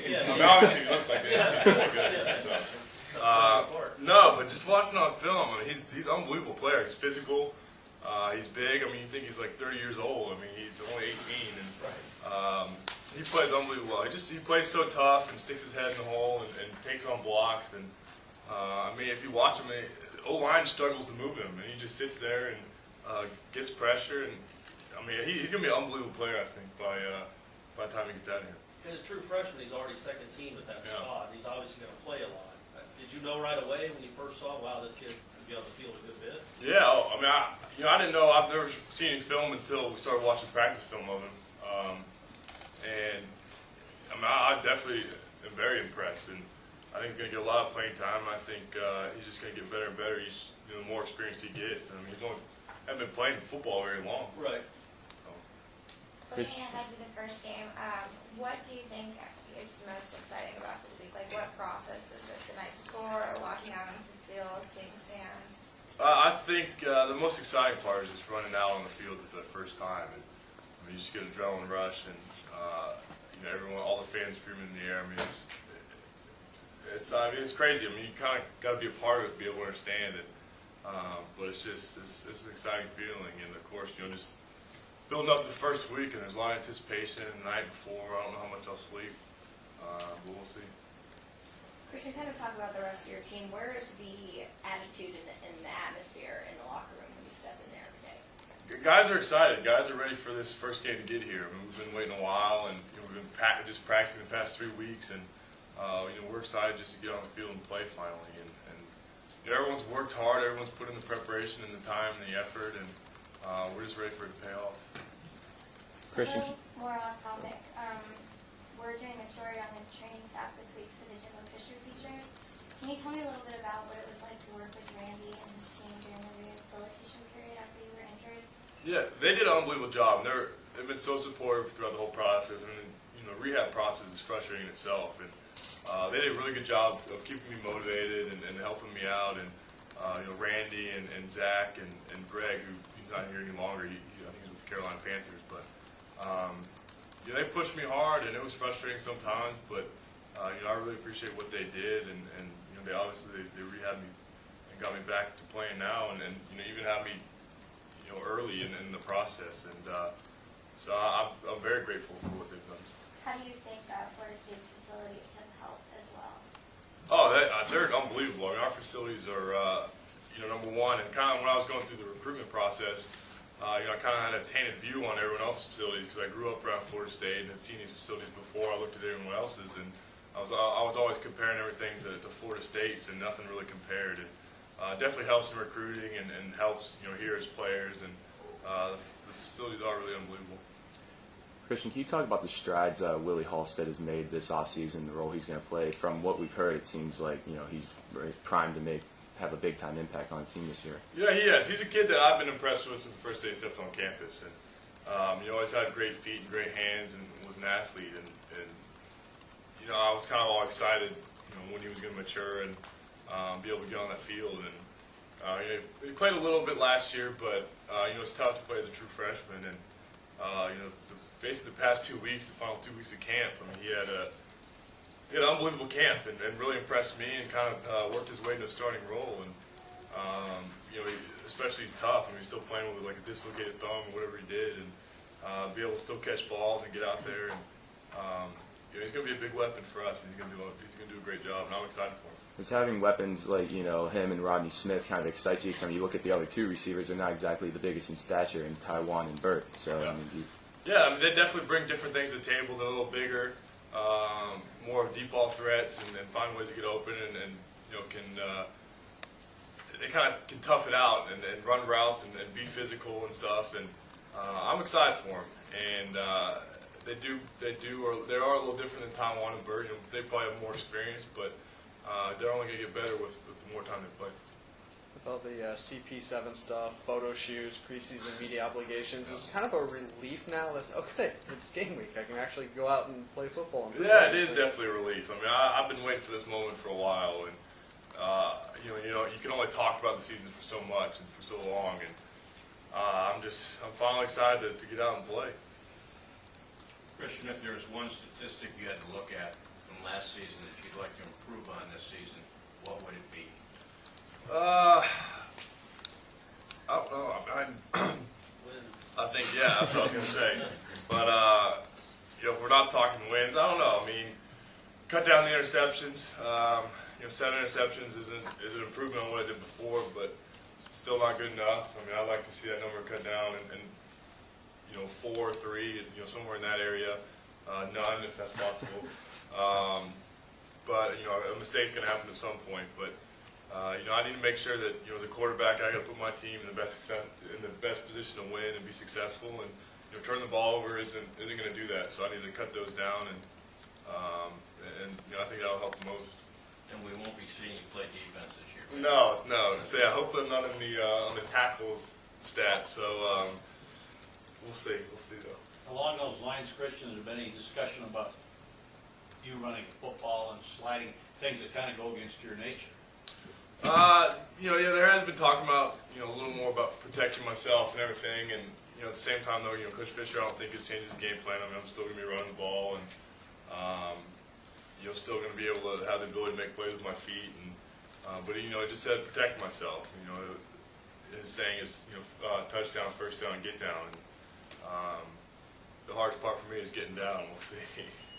I mean, obviously he looks like the NCAA good. So. No, but just watching on film, I mean, he's an unbelievable player. He's physical. He's big. I mean, you think he's like 30 years old. I mean, he's only 18, and he plays unbelievable well. He plays so tough and sticks his head in the hole and takes on blocks. And I mean, if you watch him, O-line struggles to move him, and he just sits there and gets pressure. And I mean, he's gonna be an unbelievable player, I think, by the time he gets out of here. As a true freshman, he's already second team at that spot. He's obviously going to play a lot. Did you know right away when you first saw, wow, this kid could be on the field a good bit? Yeah, I mean, I didn't know. I've never seen any film until we started watching practice film of him, and I mean, I definitely am very impressed, and I think he's going to get a lot of playing time. I think he's just going to get better and better. The more experience he gets. I mean, hasn't been playing football very long. Right. So. Looking ahead to the first game, what do you think is most exciting about this week? Like, what process is it the night before, or walking out onto the field, seeing the stands? I think the most exciting part is just running out on the field for the first time, and I mean, you just get an adrenaline rush, and you know, everyone, all the fans screaming in the air. I mean, it's crazy. I mean, you kind of got to be a part of it to be able to understand it. But it's an exciting feeling, and of course, you know, just building up the first week, and there's a lot of anticipation. The night before, I don't know how much I'll sleep, but we'll see. Christian, kind of talk about the rest of your team. Where is the attitude and the atmosphere in the locker room when you step in there every day? Guys are excited. Guys are ready for this first game to get here. I mean, we've been waiting a while, and you know, we've been just practicing the past 3 weeks, and you know, we're excited just to get on the field and play finally. And you know, everyone's worked hard. Everyone's put in the preparation and the time and the effort, and we're just ready for it to pay off. Christian, more off topic. We're doing a story on the training staff this week for the Jimbo Fisher features. Can you tell me a little bit about what it was like to work with Randy and his team during the rehabilitation period after you were injured? Yeah, they did an unbelievable job. They've been so supportive throughout the whole process. I mean, you know, the rehab process is frustrating in itself, and they did a really good job of keeping me motivated and helping me out. And you know, Randy and Zach and Greg, who he's not here any longer. I think he's with the Carolina Panthers, but. You know, they pushed me hard, and it was frustrating sometimes, but you know, I really appreciate what they did, and you know, they obviously they rehabbed me and got me back to playing now, and you know, even had me, you know, early in the process, and so I'm very grateful for what they've done. How do you think Florida State's facilities have helped as well? Oh, they're unbelievable. I mean, our facilities are you know, number one, and kind of when I was going through the recruitment process. You know, I kind of had a tainted view on everyone else's facilities because I grew up around Florida State and had seen these facilities before. I looked at everyone else's, and I was always comparing everything to Florida State's, and nothing really compared. And definitely helps in recruiting and helps, you know, here as players, and the facilities are really unbelievable. Christian, can you talk about the strides Willie Halstead has made this offseason, the role he's going to play? From what we've heard, it seems like, you know, he's very primed to have a big-time impact on the team this year. Yeah, he is. He's a kid that I've been impressed with since the first day he stepped on campus. And he always had great feet and great hands and was an athlete. And you know, I was kind of all excited, you know, when he was going to mature and be able to get on that field. And you know, he played a little bit last year, but you know, it's tough to play as a true freshman. And you know, basically the past 2 weeks, the final 2 weeks of camp, I mean, he had an unbelievable camp and really impressed me, and kind of worked his way into a starting role. And you know, especially he's tough. I mean, he's still playing with like a dislocated thumb or whatever he did, and be able to still catch balls and get out there. And you know, he's going to be a big weapon for us, and he's going to do a great job, and I'm excited for him. Does having weapons like, you know, him and Rodney Smith kind of excite you? Because I mean, you look at the other two receivers; they're not exactly the biggest in stature, in Taiwan and Burt. So yeah. I mean, yeah, I mean, they definitely bring different things to the table. They're a little bigger. More deep ball threats, and find ways to get open, and you know, they kind of can tough it out and run routes and be physical and stuff. And I'm excited for them. And they are a little different than Taiwan and Bird. You know, they probably have more experience, but they're only going to get better with the more time they play. With all the CP7 stuff, photo shoots, preseason media obligations, it's kind of a relief now that, okay, it's game week. I can actually go out and play football. And yeah, it is definitely a relief. I mean, I've been waiting for this moment for a while, and you know, you can only talk about the season for so much and for so long, and I'm finally excited to get out and play. Christian, if there's one statistic you had to look at from last season that you'd like to improve on this season, what would it be? I don't know. Wins. I think, yeah, that's what I was going to say. But, if we're not talking wins, I don't know. I mean, cut down the interceptions. 7 interceptions is an improvement on what I did before, but still not good enough. I mean, I'd like to see that number cut down and 4, 3, somewhere in that area. None, if that's possible. But, a mistake's going to happen at some point. But, I need to make sure that, as a quarterback, I got to put my team in the best position to win and be successful. And, turning the ball over isn't going to do that. So I need to cut those down, and I think that'll help the most. And we won't be seeing you play defense this year. No. So yeah, hopefully I'm not in the on the tackles stats. So we'll see. We'll see though. Along those lines, Christian, has there been any discussion about you running football and sliding, things that kind of go against your nature? There has been talking about a little more about protecting myself and everything, and at the same time though, Coach Fisher I don't think has changed his game plan. I mean, I'm still going to be running the ball, and still going to be able to have the ability to make plays with my feet, and but it just said protect myself. His saying is touchdown, first down, get down. And, the hardest part for me is getting down. We'll see.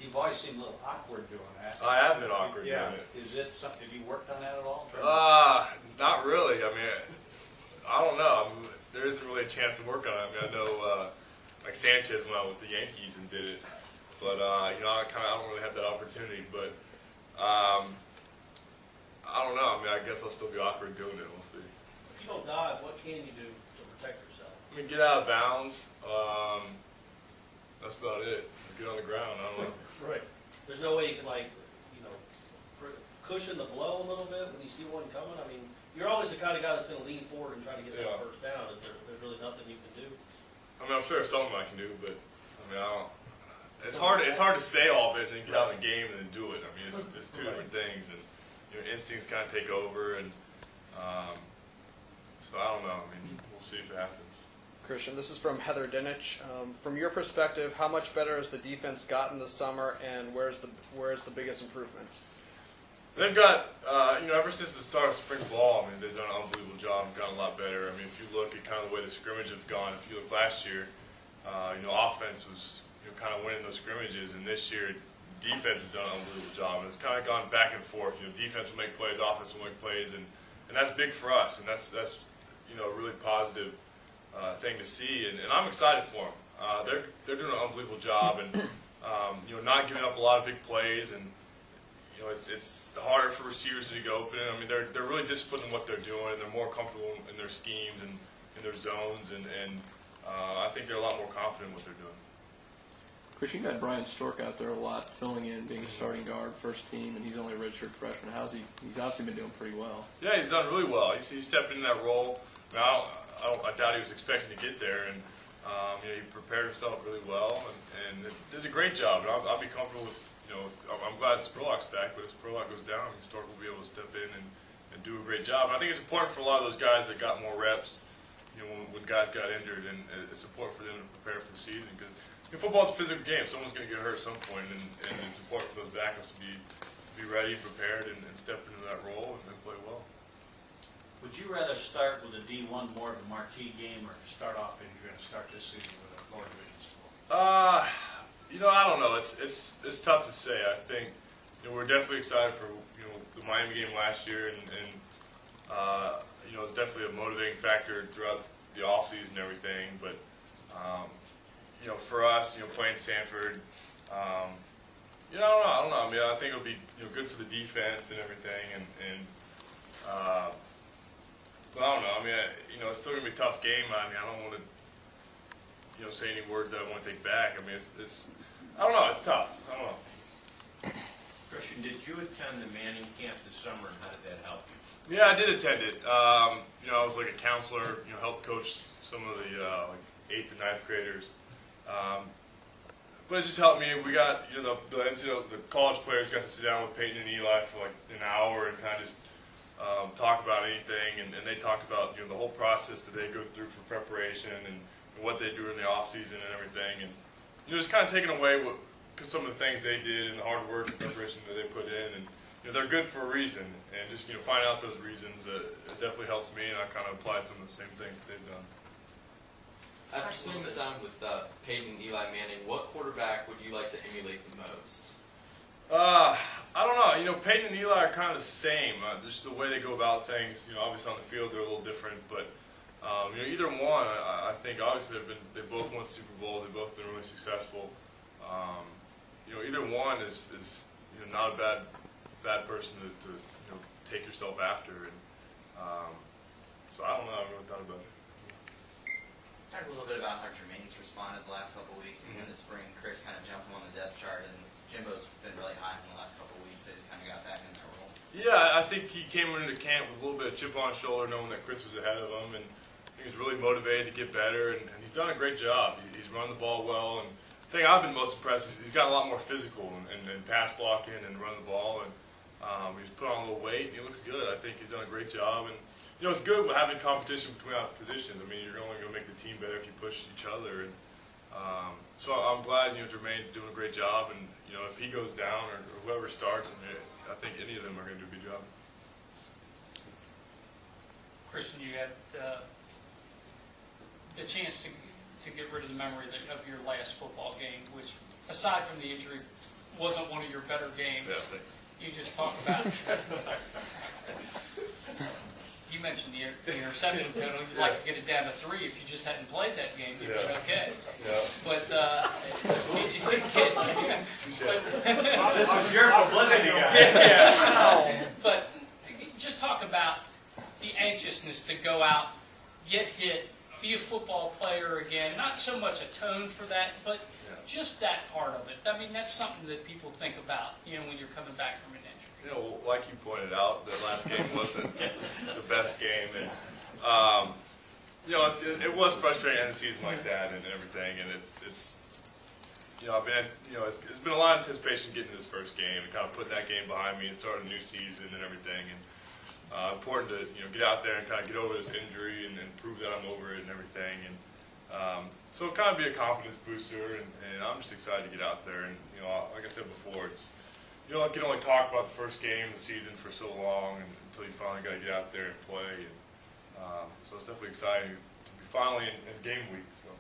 You've always seemed a little awkward doing that. I have been awkward Yeah. doing it. Is it something? Have you worked on that at all? Not really. I mean, I don't know. There isn't really a chance to work on it. I mean, I know like Sanchez went out with the Yankees and did it. But I don't really have that opportunity. But I don't know. I mean, I guess I'll still be awkward doing it. We'll see. If you don't dive, what can you do to protect yourself? I mean, get out of bounds. That's about it. Get on the ground. I don't know. Right. There's no way you can cushion the blow a little bit when you see one coming. I mean, you're always the kind of guy that's going to lean forward and try to get that first down. There's really nothing you can do. I mean, I'm sure there's something I can do, but I mean, I don't. It's hard to say all of it and then get out of the game and then do it. I mean, it's two different things, and instincts kind of take over, and so I don't know. I mean, we'll see if it happens. Christian, this is from Heather Dinich. From your perspective, how much better has the defense gotten this summer, and where's the biggest improvement? They've got, ever since the start of spring ball, I mean, they've done an unbelievable job and gotten a lot better. I mean, if you look at kind of the way the scrimmage have gone, if you look last year, offense was kind of winning those scrimmages, and this year defense has done an unbelievable job, and it's kind of gone back and forth. Defense will make plays, offense will make plays, and that's big for us, and that's a really positive thing to see, and I'm excited for them. They're doing an unbelievable job, and not giving up a lot of big plays, and it's harder for receivers to get open. I mean, they're really disciplined in what they're doing, and they're more comfortable in their schemes and in their zones, and I think they're a lot more confident in what they're doing. Chris, you've had Brian Stork out there a lot, filling in, being a starting guard, first team, and he's only a redshirt freshman. He's obviously been doing pretty well. Yeah, he's done really well. He stepped into that role. I doubt he was expecting to get there, and he prepared himself really well and did a great job. And I'll be comfortable with, I'm glad Spurlock's back, but if Spurlock goes down, Stork will be able to step in and do a great job. And I think it's important for a lot of those guys that got more reps, when guys got injured, and it's important for them to prepare for the season, because football's a physical game. Someone's going to get hurt at some point, and it's important for those backups to be ready, prepared, and step into that role and play well. Would you rather start with a D1 more of a marquee game, or start off and you're going to start this season with a lower division school? I don't know. It's tough to say. I think we're definitely excited for the Miami game last year, and it's definitely a motivating factor throughout the offseason and everything. But for us, playing Stanford, I don't know. I mean, I think it'll be good for the defense and everything, and but I don't know. I mean, it's still gonna be a tough game. I mean, I don't want to, say any words that I want to take back. I mean, it's I don't know. It's tough. I don't know. Christian, did you attend the Manning camp this summer, and how did that help you? Yeah, I did attend it. I was like a counselor. Helped coach some of the like 8th and 9th graders. But it just helped me. We got the college players got to sit down with Peyton and Eli for like an hour and kind of just talk about anything, and they talked about the whole process that they go through for preparation and what they do in the off season and everything, and just kind of taking away some of the things they did and the hard work and preparation that they put in, and they're good for a reason. And just finding out those reasons, it definitely helps me, and I kind of applied some of the same things that they've done. After spending the time with Peyton and Eli Manning, what quarterback would you like to emulate the most? I don't know. Peyton and Eli are kind of the same. Just the way they go about things. Obviously on the field they're a little different, but either one, I think obviously they both won Super Bowls. They've both been really successful. Either one is not a bad person to take yourself after, and so I don't know. I haven't really thought about it. Talk a little bit about how Jermaine's responded the last couple of weeks. In the spring, Chris kind of jumped him on the depth chart, and Jimbo's been really hot in the last couple of weeks. They just kind of got back in that role. Yeah, I think he came into camp with a little bit of chip on his shoulder, knowing that Chris was ahead of him, and he was really motivated to get better, and he's done a great job. He's run the ball well, and the thing I've been most impressed is he's got a lot more physical and pass blocking and run the ball, and he's put on a little weight, and he looks good. I think he's done a great job, and it's good having competition between positions. I mean, you're only going to make the team better if you push each other, and so I'm glad Jermaine's doing a great job, and if he goes down or whoever starts, I think any of them are going to do a good job. Christian, you had the chance to get rid of the memory of your last football game, which, aside from the injury, wasn't one of your better games. Yeah, you just talked about. You mentioned the interception total. You'd like to get it down to 3. If you just hadn't played that game, you'd be okay. Yeah. But this is your publicity guy. But just talk about the anxiousness to go out, get hit, be a football player again. Not so much a tone for that, but just that part of it. I mean, that's something that people think about, when you're coming back from an injury. Like you pointed out, the last game wasn't the best game, and it was frustrating to end the season like that and everything. And it's been it's been a lot of anticipation getting to this first game and kind of putting that game behind me and starting a new season and everything. And important to get out there and kind of get over this injury and prove that I'm over it and everything. And so it kind of be a confidence booster, and I'm just excited to get out there. And like I said before, it's. You can only talk about the first game of the season for so long until you finally got to get out there and play. And, so it's definitely exciting to be finally in game week. So.